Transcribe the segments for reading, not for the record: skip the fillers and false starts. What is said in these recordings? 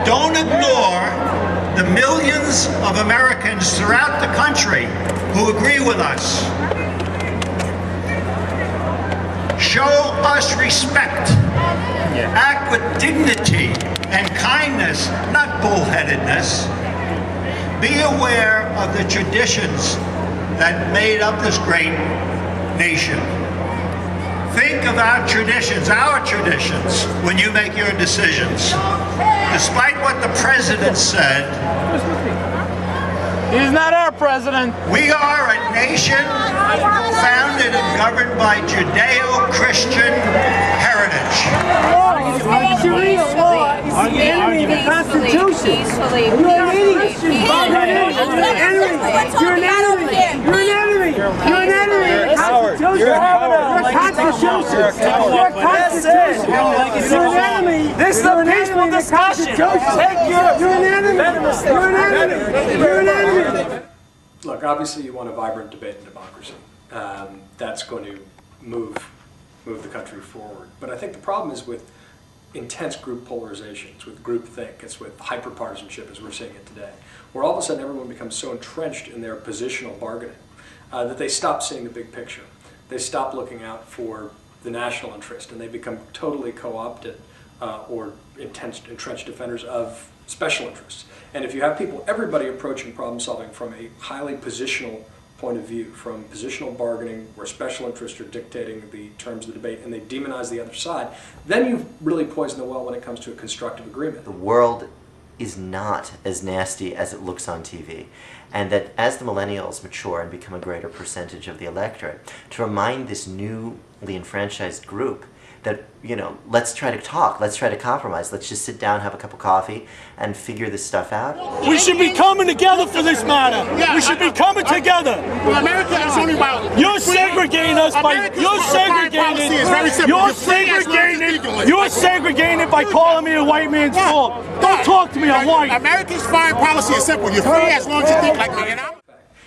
Don't ignore the millions of Americans throughout the country who agree with us. Show us respect. Act with dignity and kindness, not bullheadedness. Be aware of the traditions that made up this great nation. Think of our traditions, when you make your decisions. Despite what the president said, he's not our president. We are a nation founded and governed by Judeo-Christian heritage. Sharia law is the enemy of the Constitution. You're an idiot. You're an enemy. You're an enemy. You're an enemy. You're an enemy. You're a Constitution. You're a Constitution. You're a Constitution. You're an enemy. This is a peaceful discussion. You're an enemy. You're an enemy. You're an enemy. Look, obviously you want a vibrant debate and democracy. That's going to move the country forward. But I think the problem is with intense group polarizations, with groupthink, it's with hyperpartisanship as we're seeing it today, where all of a sudden everyone becomes so entrenched in their positional bargaining that they stop seeing the big picture. They stop looking out for the national interest, and they become totally co-opted or entrenched defenders of special interests. And if you have everybody approaching problem solving from a highly positional point of view, from positional bargaining, where special interests are dictating the terms of the debate, and they demonize the other side, then you've really poisoned the well when it comes to a constructive agreement. The world is not as nasty as it looks on TV. And that as the millennials mature and become a greater percentage of the electorate, to remind this newly enfranchised group that, you know, let's try to talk, let's try to compromise, let's just sit down, have a cup of coffee, and figure this stuff out. We should be coming together for this matter. We should be coming together. Well, America is only about... You're segregating us by... You're segregating by calling me a white man's fault. Don't talk to me, I'm white. America's foreign policy is simple. You're free as long as you think like me, you know?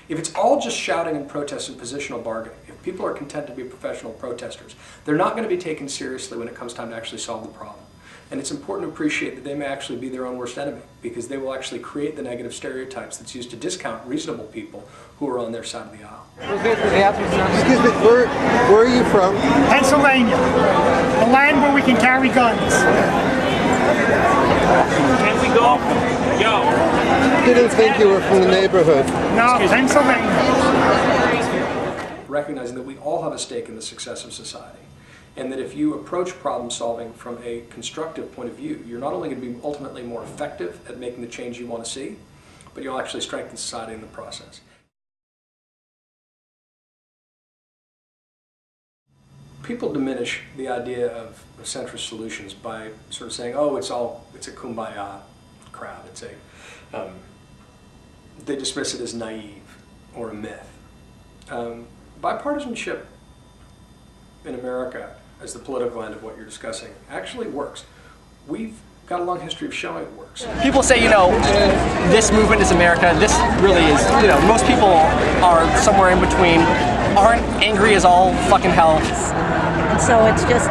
If it's all just shouting and protest and positional bargaining, if people are content to be professional protesters, they're not going to be taken seriously when it comes time to actually solve the problem. And it's important to appreciate that they may actually be their own worst enemy, because they will actually create the negative stereotypes that's used to discount reasonable people who are on their side of the aisle. Excuse me, where are you from? Pennsylvania, a land where we can carry guns. Can we go? Yo. Didn't think you were from the neighborhood. No, Pennsylvania. Recognizing that we all have a stake in the success of society, and that if you approach problem solving from a constructive point of view, you're not only going to be ultimately more effective at making the change you want to see, but you'll actually strengthen society in the process. People diminish the idea of centrist solutions by sort of saying, oh, it's a kumbaya crowd. They dismiss it as naive or a myth. Bipartisanship in America, as the political end of what you're discussing, actually works. We've got a long history of showing it works. People say, you know, this movement is America. This really is, you know, most people are somewhere in between, aren't angry as all fucking hell. And so it's just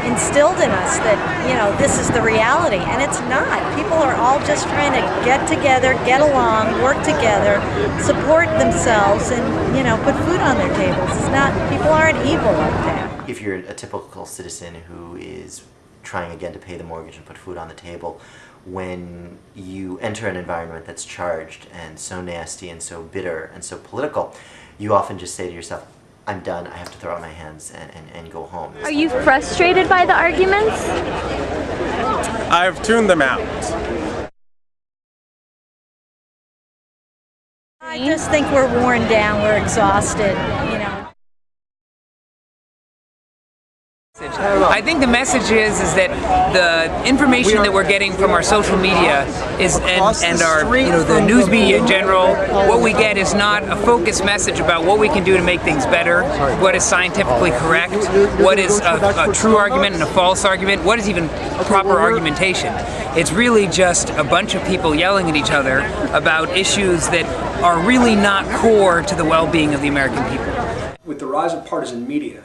instilled in us that, you know, this is the reality, and it's not. People are all just trying to get together, get along, work together, support themselves, and, you know, put food on their tables. It's not, people aren't evil like that. If you're a typical citizen who is trying again to pay the mortgage and put food on the table, when you enter an environment that's charged and so nasty and so bitter and so political, you often just say to yourself, I'm done, I have to throw out my hands and go home. Are you frustrated by the arguments? I've tuned them out. I just think we're worn down, we're exhausted, you know. I think the message is that the information that we're getting from our social media is and our the news media in general, what we get is not a focused message about what we can do to make things better, what is scientifically correct, what is a true argument and a false argument, what is even proper argumentation. It's really just a bunch of people yelling at each other about issues that are really not core to the well-being of the American people. With the rise of partisan media,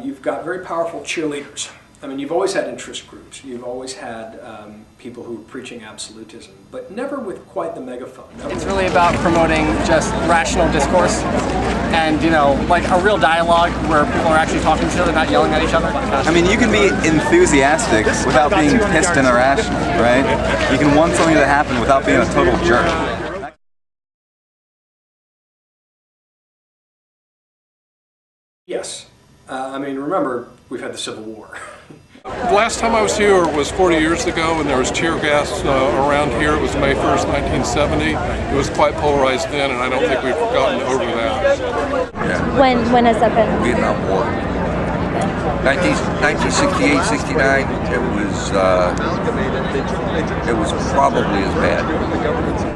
you've got very powerful cheerleaders I mean, you've always had interest groups. You've always had people who are preaching absolutism, but never with quite the megaphone. It's really about promoting just rational discourse and, like a real dialogue where people are actually talking to each other, not yelling at each other. I mean, you can be enthusiastic without being pissed and irrational, right? You can want something to happen without being a total jerk. Yes. I mean, remember, we've had the Civil War. The last time I was here was 40 years ago, and there was tear gas around here. It was May 1st, 1970. It was quite polarized then, and I don't think we've gotten over that. Yeah. When has that been? Vietnam War. 1968, 69. It was probably as bad.